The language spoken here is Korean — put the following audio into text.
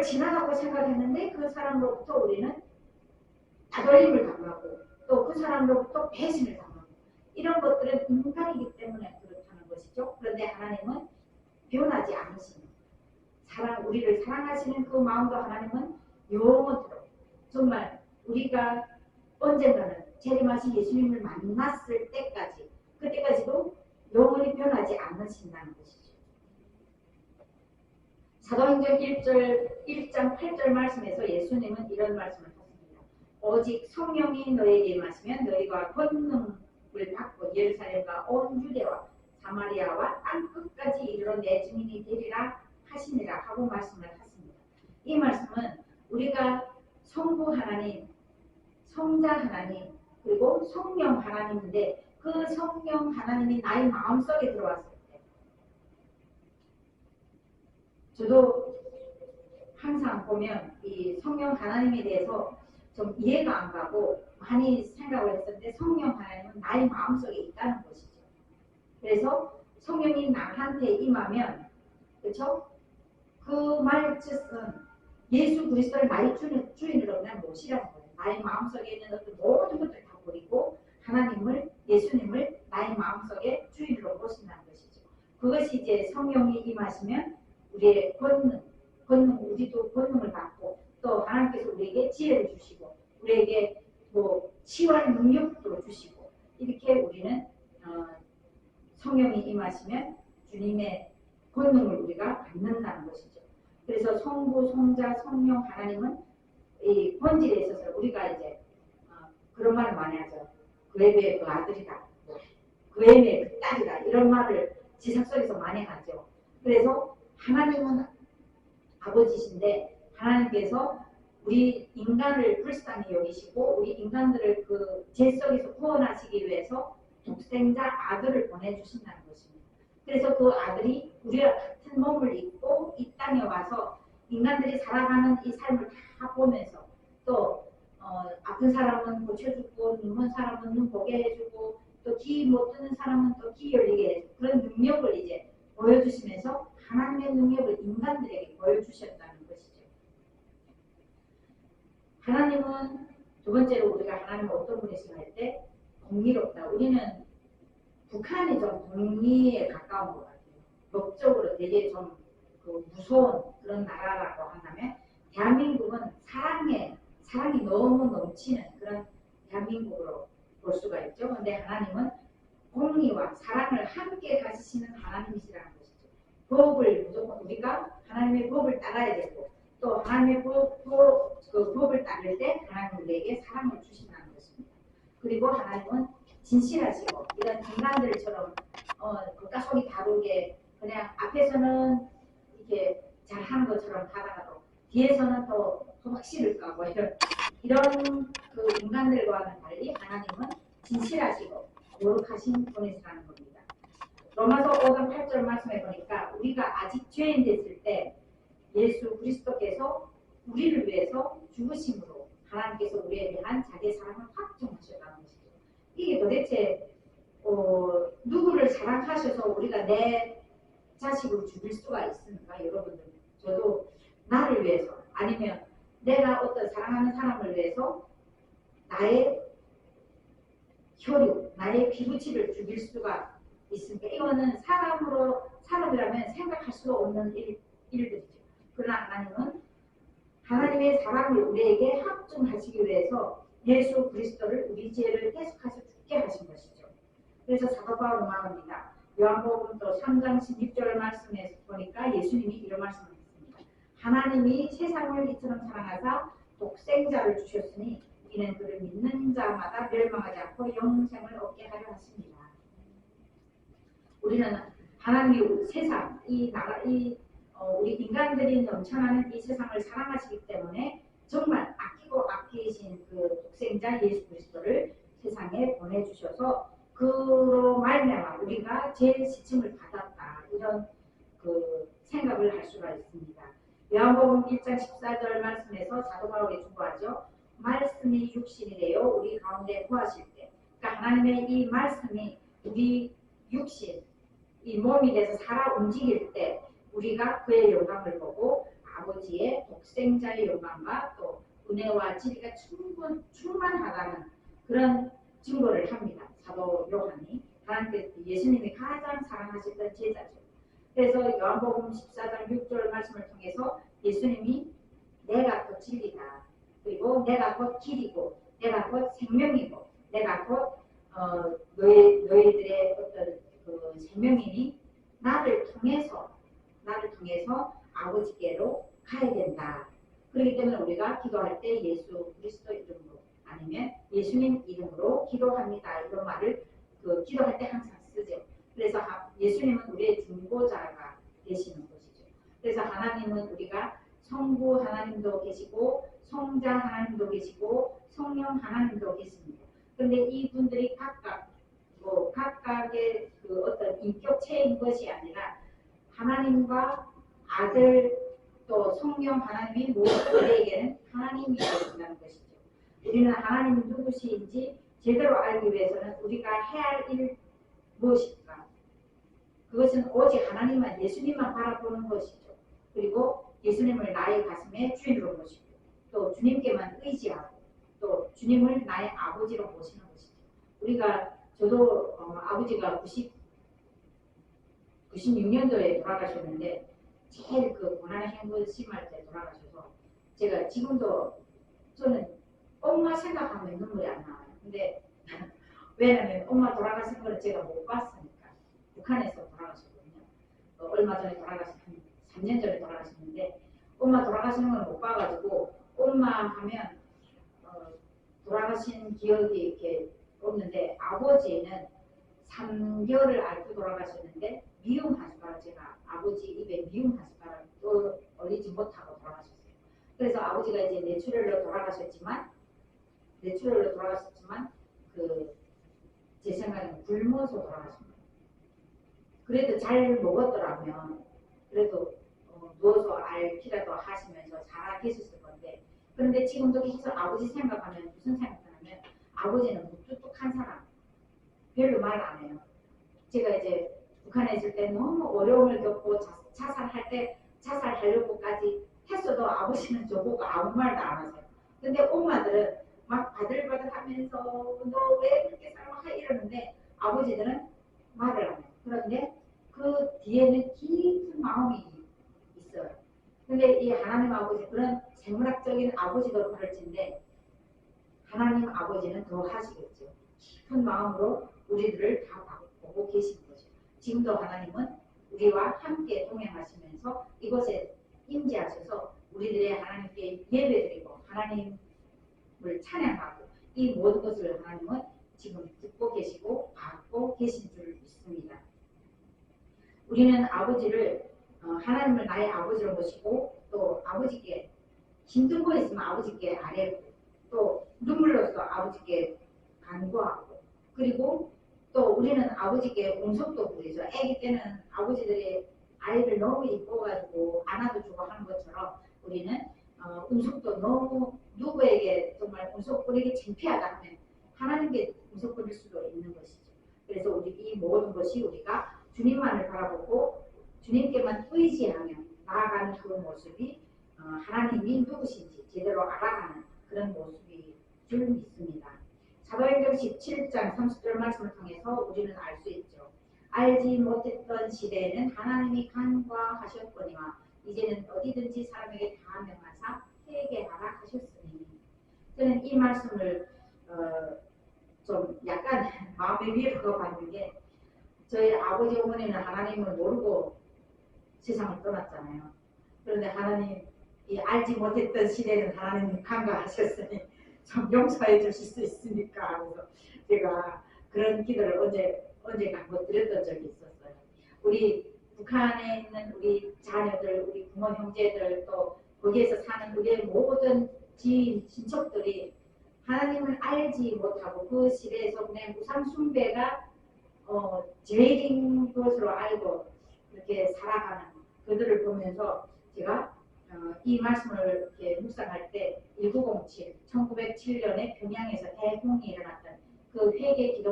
지나가고 생각했는데 그 사람으로부터 우리는 따돌림을 당하고 또 그 사람으로부터 배신을 당하고 이런 것들은 인간이기 때문에 그렇다는 것이죠. 그런데 하나님은 변하지 않으시는 우리를 사랑하시는 그 마음도 하나님은 영원토록 정말 우리가 언젠가는 재림하신 예수님을 만났을 때까지 그때까지도 영원히 변하지 않으신다는 것이죠. 사도행전 1장 8절 말씀에서 예수님은 이런 말씀을 하십니다. 오직 성령이 너에게 임하시면 너희가 권능을 받고 예루살렘과 온 유대와 사마리아와 땅 끝까지 이르러 내 증인이 되리라 하시니라 하고 말씀을 하십니다. 이 말씀은 우리가 성부 하나님, 성자 하나님, 그리고 성령 하나님인데 그 성령 하나님이 나의 마음속에 들어왔을 때 저도 항상 보면 이 성령 하나님에 대해서 좀 이해가 안 가고 많이 생각을 했었는데 성령 하나님은 나의 마음속에 있다는 것이죠. 그래서 성령이 나한테 임하면 그렇죠? 그 말뜻은 예수 그리스도를 나의 주인으로 그냥 모시라는 거예요. 나의 마음속에 있는 어떤 모든 것들을 다 버리고 하나님을 예수님을 나의 마음속에 주인으로 모신다는 것이죠. 그것이 이제 성령이 임하시면 우리의 권능 우리도 권능을 받고 또 하나님께서 우리에게 지혜를 주시고 우리에게 뭐 치유할 능력도 주시고 이렇게 우리는 성령이 임하시면 주님의 권능을 우리가 받는다는 것이죠. 그래서 성부, 성자, 성령 하나님은 이 본질에 있어서 우리가 이제 그런 말을 많이 하죠. 그 애의 그 아들이다. 그 애의 그 딸이다. 이런 말을 지상설에서 많이 하죠. 그래서 하나님은 아버지신데 하나님께서 우리 인간을 불쌍히 여기시고 우리 인간들을 그 죄 속에서 구원하시기 위해서 독생자 아들을 보내주신다는 것입니다. 그래서 그 아들이 우리와 같은 몸을 입고 이 땅에 와서 인간들이 살아가는 이 삶을 다 보면서 또 아픈 사람은 고쳐주고 눈먼 사람은 눈 보게 해주고 또 귀 못 듣는 사람은 또 귀 열리게 해주고 그런 능력을 이제 보여주시면서 하나님의 능력을 인간들에게 보여주셨다는 것이죠. 하나님은 두 번째로 우리가 하나님을 어떤 분이신가 할 때 공의롭다. 우리는 북한이 좀 공의에 가까운 것 같아요. 법적으로 되게 좀 그 무서운 그런 나라라고 한다면 대한민국은 사랑이 너무 넘치는 그런 대한민국으로 볼 수가 있죠. 그런데 하나님은 공의와 사랑을 함께 가지시는 하나님이시라는 것이죠. 법을 무조건 우리가 하나님의 법을 따라야 되고 또 하나님의 그 법을 따를 때 하나님 우리에게 사랑을 주신다는 것입니다. 그리고 하나님은 진실하시고 이런 인간들처럼 겉과 속이 다르게 그냥 앞에서는 이렇게 잘하는 것처럼 하다가도 뒤에서는 또 확실을 까고 이런 그 인간들과는 달리 하나님은 진실하시고 거룩하신 분이시라는 겁니다. 로마서 5장 8절 말씀해 보니까 우리가 아직 죄인 됐을 때 예수 그리스도께서 우리를 위해서 죽으심으로 하나님께서 우리에 대한 자기의 사랑을 확정하셨다는 것이죠. 이게 도대체 누구를 사랑하셔서 우리가 내 자식을 죽일 수가 있습니까? 여러분들 저도 나를 위해서 아니면 내가 어떤 사랑하는 사람을 위해서 나의 혈육, 나의 피부치를 죽일 수가 있습니까? 이거는 사람이라면 생각할 수 없는 일들이죠. 그러나 하나님은 하나님의 사랑을 우리에게 확증하시기 위해서 예수 그리스도를 우리 죄를 계속해서 죽게 하신 것이죠. 그래서 사도 바울은 말합니다. 요한복음 또 3장 16절 말씀에서 보니까 예수님이 이런 말씀을 했습니다. 하나님이 세상을 이처럼 사랑하사 독생자를 주셨으니 이는 그를 믿는 자마다 멸망하지 않고 영생을 얻게 하려 하십니다. 우리는 하나님이 세상, 이 나라, 우리 인간들이 넘쳐나는 이 세상을 사랑하시기 때문에 정말 아끼신 그 독생자 예수 그리스도를 세상에 보내주셔서 그로 말미암아 우리가 죄의 시침을 받았다 이런 그 생각을 할 수가 있습니다. 요한복음 1장 14절 말씀에서 사도 바울이 중보하죠. 말씀이 육신이 되어 우리 가운데 거하실 때, 그러니까 하나님의 이 말씀이 우리 육신, 이 몸이 돼서 살아 움직일 때 우리가 그의 영광을 보고 아버지의 독생자의 영광과 또 은혜와 진리가 충만하다는 그런 증거를 합니다. 사도 요한이 하나님께서 예수님이 가장 사랑하셨던 제자죠. 그래서 요한복음 14장 6절 말씀을 통해서 예수님이 내가 곧 진리다. 그리고 내가 곧 길이고 내가 곧 생명이고 내가 곧 너희들의 어떤 그 생명이니 나를 통해서 아버지께로 가야 된다. 그렇기 때문에 우리가 기도할 때 예수 그리스도 이름으로 아니면 예수님 이름으로 기도합니다. 이런 말을 기도할 때 항상 쓰죠. 그래서 예수님은 우리의 중보자가 되시는 것이죠. 그래서 하나님은 우리가 성부 하나님도 계시고 성자 하나님도 계시고 성령 하나님도 계십니다. 그런데 이분들이 각각의 그 어떤 인격체인 것이 아니라 하나님과 아들 또 성령 하나님이 모두 우리에게는 하나님이 되신다는 것이죠. 우리는 하나님이 누구신지 제대로 알기 위해서는 우리가 해야 할 일 무엇일까? 그것은 오직 하나님만 예수님만 바라보는 것이죠. 그리고 예수님을 나의 가슴에 주인으로 모시고 또 주님께만 의지하고 또 주님을 나의 아버지로 모시는 것이죠. 저도 아버지가 96년도에 돌아가셨는데 제일 그 고난의 행군 심할 때 돌아가셔서 제가 지금도 저는 엄마 생각하면 눈물이 안 나와요. 근데 왜냐면 엄마 돌아가신 거를 제가 못 봤으니까. 북한에서 돌아가셨거든요. 얼마 전에 한 3년 전에 돌아가셨는데 엄마 돌아가시는 걸 못 봐가지고 엄마 하면 돌아가신 기억이 이렇게 없는데 아버지는 3개월을 앓고 돌아가셨는데 미움 한 숟가락 제가 아버지 입에 미움 한 숟가락 또 얼리지 못하고 돌아가셨어요. 그래서 아버지가 이제 뇌출혈로 돌아가셨지만 제 생각에는 굶어서 돌아가십니다. 그래도 잘 먹었더라면 그래도 누워서 알기라도 하시면서 잘 계셨을 건데 그런데 지금도 계속 아버지 생각하면 무슨 생각하냐면 아버지는 무뚝뚝한 사람 별로 말 안 해요. 제가 이제 북한에 있을 때 너무 어려움을 겪고 자살하려고까지 했어도 아버지는 저보고 아무 말도 안 하세요. 근데 엄마들은 막 바들바들 하면서 너 왜 그렇게 살아 이러는데 아버지들은 말을 안 해요. 그런데 그 뒤에는 깊은 마음이 있어요. 근데 이 하나님 아버지 그런 생물학적인 아버지도 그럴진데 하나님 아버지는 더 하시겠죠. 깊은 마음으로 우리들을 다 보고 계시는 거죠. 지금도 하나님은 우리와 함께 동행하시면서 이곳에 임재하셔서 우리들의 하나님께 예배드리고 하나님을 찬양하고 이 모든 것을 하나님은 지금 듣고 계시고 받고 계신 줄 믿습니다. 우리는 아버지를 하나님을 나의 아버지로 모시고 또 아버지께 힘든 거 있으면 아버지께 아뢰고 또 눈물로서 아버지께 간구하고 그리고 또 우리는 아버지께 운석도 부리죠. 아기 때는 아버지들이 아이를 너무 이뻐가지고 안아주고 하는 것처럼 우리는 운석도 너무 누구에게 정말 운석 부리기 창피하다 하면 하나님께 운석 부릴 수도 있는 것이죠. 그래서 우리 이 모든 것이 우리가 주님만을 바라보고 주님께만 의지하며 나아가는 그 모습이 하나님이 누구신지 제대로 알아가는 그런 모습이 줄 믿습니다. 사도행전 17장 30절 말씀을 통해서 우리는 알 수 있죠. 알지 못했던 시대에는 하나님이 간과하셨거니와 이제는 어디든지 사람에게 다 명하사 회개하라 하셨으니 저는 이 말씀을 좀 약간 마음의 위로가 받는 게 저희 아버지 어머니는 하나님을 모르고 세상을 떠났잖아요. 그런데 하나님 이 알지 못했던 시대는 하나님이 간과하셨으니 좀 용서해 주실 수 있습니까? 그래서 제가 그런 기도를 언제가 한번 드렸던 적이 있었어요. 우리 북한에 있는 우리 자녀들, 우리 부모 형제들 또 거기에서 사는 우리의 모든 지인, 친척들이 하나님을 알지 못하고 그 시대에서 그냥 우상 숭배가 제일인 것으로 알고 이렇게 살아가는 그들을 보면서 제가 이 말씀을 이렇게 묵상할 때 1907, 1907년에 평양에서 대공이 일어났던 그 회개 기도